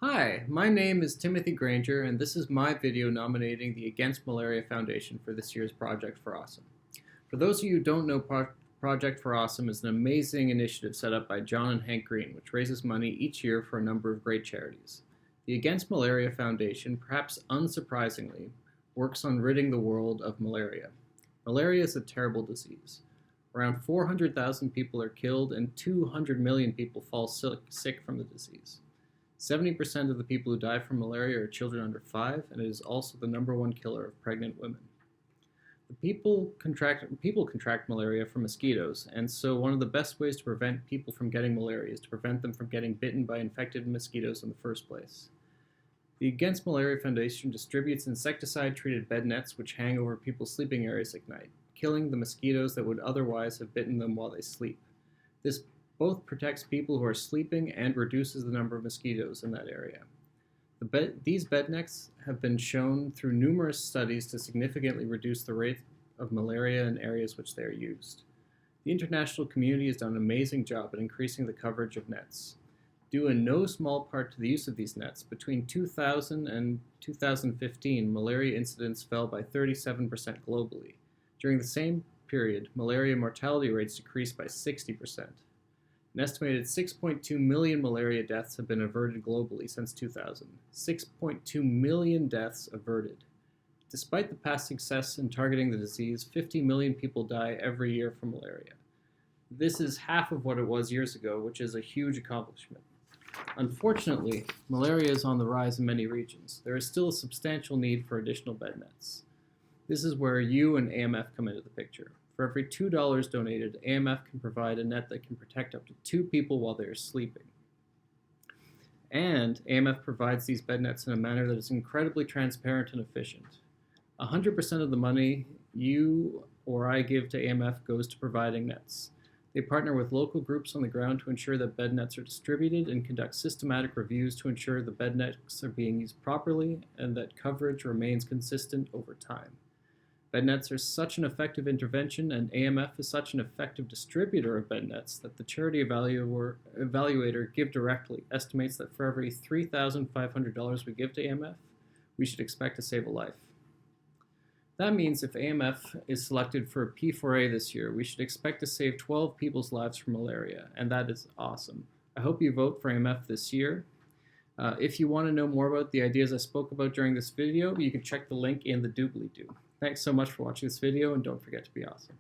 Hi, my name is Timothy Granger, and this is my video nominating the Against Malaria Foundation for this year's Project for Awesome. For those of you who don't know, Project for Awesome is an amazing initiative set up by John and Hank Green, which raises money each year for a number of great charities. The Against Malaria Foundation, perhaps unsurprisingly, works on ridding the world of malaria. Malaria is a terrible disease. Around 400,000 people are killed and 200 million people fall sick from the disease. 70% of the people who die from malaria are children under 5, and it is also the #1 killer of pregnant women. People contract malaria from mosquitoes, and so one of the best ways to prevent people from getting malaria is to prevent them from getting bitten by infected mosquitoes in the first place. The Against Malaria Foundation distributes insecticide-treated bed nets which hang over people's sleeping areas at night, killing the mosquitoes that would otherwise have bitten them while they sleep. This both protects people who are sleeping and reduces the number of mosquitoes in that area. These bed nets have been shown through numerous studies to significantly reduce the rate of malaria in areas which they are used. The international community has done an amazing job at increasing the coverage of nets. Due in no small part to the use of these nets, between 2000 and 2015, malaria incidents fell by 37% globally. During the same period, malaria mortality rates decreased by 60%. An estimated 6.2 million malaria deaths have been averted globally since 2000. 6.2 million deaths averted. Despite the past success in targeting the disease, 50 million people die every year from malaria. This is half of what it was years ago, which is a huge accomplishment. Unfortunately, malaria is on the rise in many regions. There is still a substantial need for additional bed nets. This is where you and AMF come into the picture. For every $2 donated, AMF can provide a net that can protect up to 2 people while they are sleeping. And AMF provides these bed nets in a manner that is incredibly transparent and efficient. 100% of the money you or I give to AMF goes to providing nets. They partner with local groups on the ground to ensure that bed nets are distributed and conduct systematic reviews to ensure the bed nets are being used properly and that coverage remains consistent over time. Bed nets are such an effective intervention, and AMF is such an effective distributor of bed nets that the charity evaluator GiveDirectly estimates that for every $3,500 we give to AMF, we should expect to save a life. That means if AMF is selected for a P4A this year, we should expect to save 12 people's lives from malaria, and that is awesome. I hope you vote for AMF this year. If you want to know more about the ideas I spoke about during this video, you can check the link in the doobly-doo. Thanks so much for watching this video, and don't forget to be awesome.